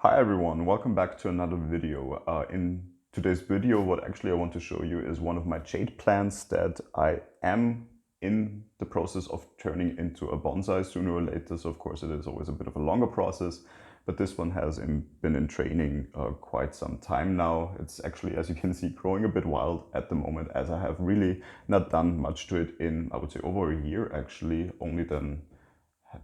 Hi everyone, welcome back to another video. In today's video, what actually I want to show you is one of my jade plants that I am in the process of turning into a bonsai sooner or later. So of course it is always a bit of a longer process, but this one has been in training quite some time now. It's actually, as you can see, growing a bit wild at the moment, as I have really not done much to it in, I would say, over a year actually. Only then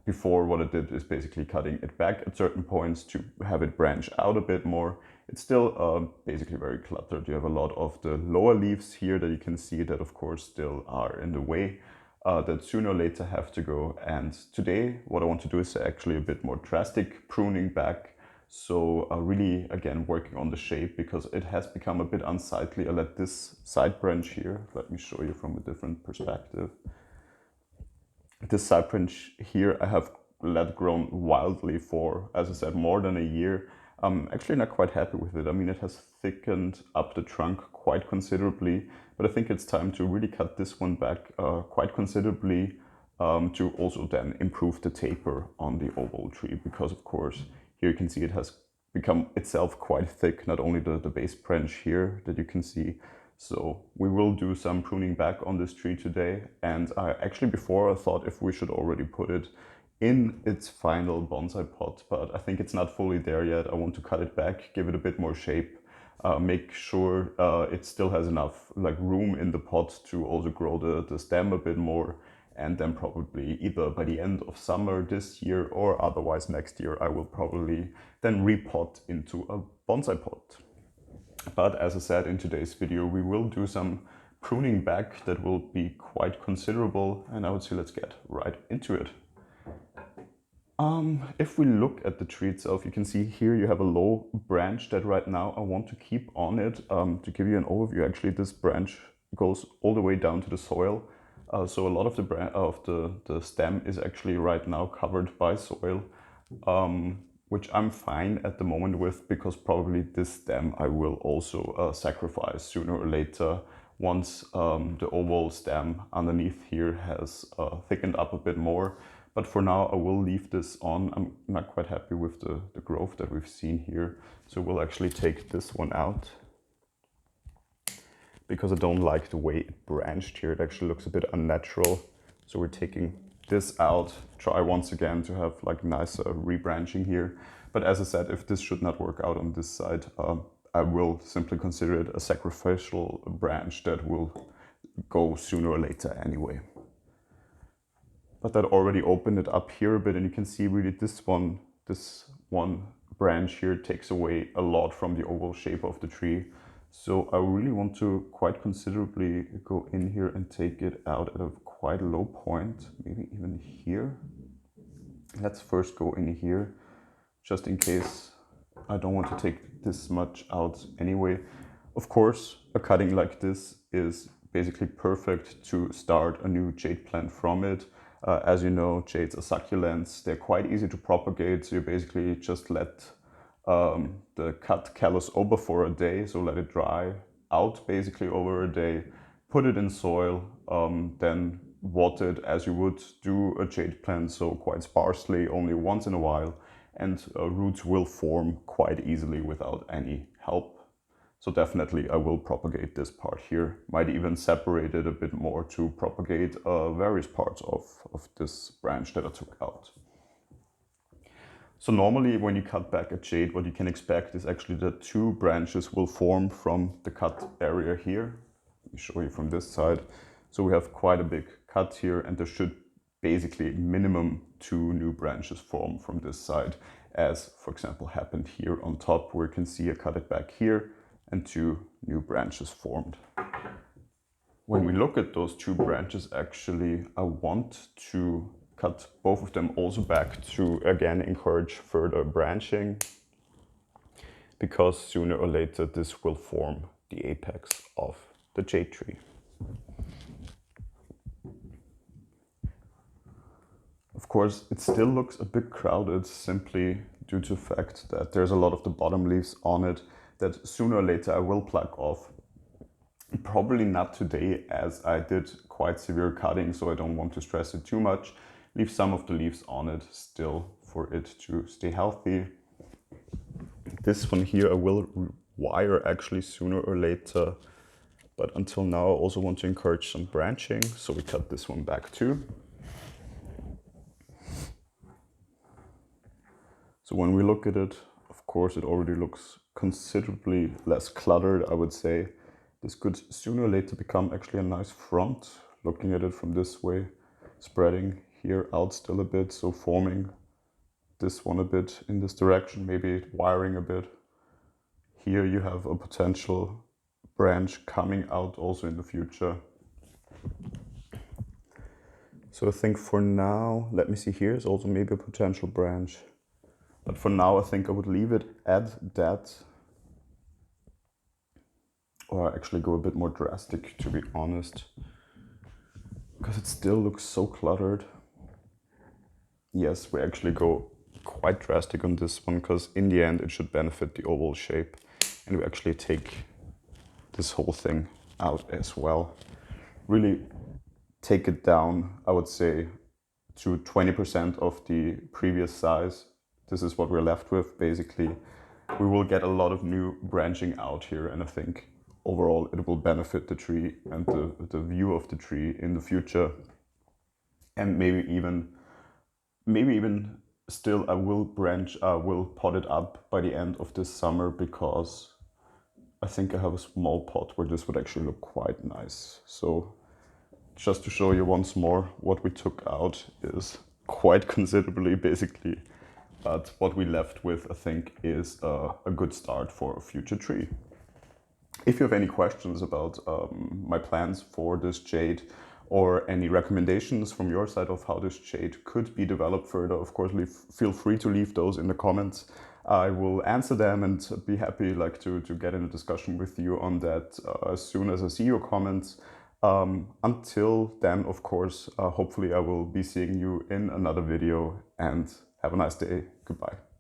before, what I did is basically cutting it back at certain points to have it branch out a bit more. It's still basically very cluttered. You have a lot of the lower leaves here that you can see that of course still are in the way, that sooner or later have to go. And today what I want to do is actually a bit more drastic pruning back. So really again working on the shape, because it has become a bit unsightly. I let this side branch here, let me show you from a different perspective. This side branch here I have let grown wildly for, as I said, more than a year. I'm actually not quite happy with it. I mean, it has thickened up the trunk quite considerably, but I think it's time to really cut this one back quite considerably, to also then improve the taper on the oval tree, because of course here you can see it has become itself quite thick, not only the base branch here that you can see. So we will do some pruning back on this tree today. And actually before I thought if we should already put it in its final bonsai pot, but I think it's not fully there yet. I want to cut it back, give it a bit more shape, make sure it still has enough room in the pot to also grow the stem a bit more. And then probably either by the end of summer this year or otherwise next year, I will probably then repot into a bonsai pot. But as I said in today's video, we will do some pruning back that will be quite considerable, and I would say let's get right into it. If we look at the tree itself, you can see here you have a low branch that right now I want to keep on it. To give you an overview, actually this branch goes all the way down to the soil. So a lot of the stem is actually right now covered by soil. Which I'm fine at the moment with, because probably this stem I will also sacrifice sooner or later once the oval stem underneath here has thickened up a bit more. But for now I will leave this on. I'm not quite happy with the growth that we've seen here. So we'll actually take this one out, because I don't like the way it branched here. It actually looks a bit unnatural. So we're taking this out, try once again to have nicer rebranching here. But as I said, if this should not work out on this side, I will simply consider it a sacrificial branch that will go sooner or later anyway. But that already opened it up here a bit, and you can see really this one branch here takes away a lot from the oval shape of the tree. So I really want to quite considerably go in here and take it out at a quite low point, maybe even here. Let's first go in here, just in case I don't want to take this much out anyway. Of course, a cutting like this is basically perfect to start a new jade plant from it. As you know, jades are succulents. They're quite easy to propagate, so you basically just let the cut callus over for a day, so let it dry out basically over a day, put it in soil, then water it as you would do a jade plant, so quite sparsely, only once in a while, and roots will form quite easily without any help. So definitely I will propagate this part here, might even separate it a bit more to propagate various parts of this branch that I took out. So normally when you cut back a jade, what you can expect is actually that two branches will form from the cut area here. Let me show you from this side. So we have quite a big cut here, and there should basically minimum two new branches form from this side, as for example happened here on top, where you can see I cut it back here and two new branches formed. When we look at those two branches, actually I want to cut both of them also back to again encourage further branching, because sooner or later this will form the apex of the jade tree. Of course, it still looks a bit crowded simply due to the fact that there's a lot of the bottom leaves on it that sooner or later I will pluck off. Probably not today, as I did quite severe cutting, so I don't want to stress it too much. Leave some of the leaves on it still for it to stay healthy. This one here I will wire actually sooner or later, but until now I also want to encourage some branching, so we cut this one back too. So when we look at it, of course it already looks considerably less cluttered, I would say. This could sooner or later become actually a nice front, looking at it from this way, spreading here out still a bit, so forming this one a bit in this direction, maybe wiring a bit. Here you have a potential branch coming out also in the future. So I think for now, let me see, here is also maybe a potential branch. But for now, I think I would leave it at that. Or actually go a bit more drastic, to be honest. Because it still looks so cluttered. Yes, we actually go quite drastic on this one, because in the end it should benefit the oval shape. And we actually take this whole thing out as well. Really take it down, I would say, to 20% of the previous size. This is what we're left with, basically. We will get a lot of new branching out here, and I think overall it will benefit the tree and the view of the tree in the future. And maybe even still I will pot it up by the end of this summer, because I think I have a small pot where this would actually look quite nice. So just to show you once more, what we took out is quite considerably, basically. But what we left with, I think, is a good start for a future tree. If you have any questions about my plans for this jade, or any recommendations from your side of how this jade could be developed further, of course, feel free to leave those in the comments. I will answer them and be happy to get in a discussion with you on that as soon as I see your comments. Until then, of course, hopefully I will be seeing you in another video, and have a nice day. Goodbye.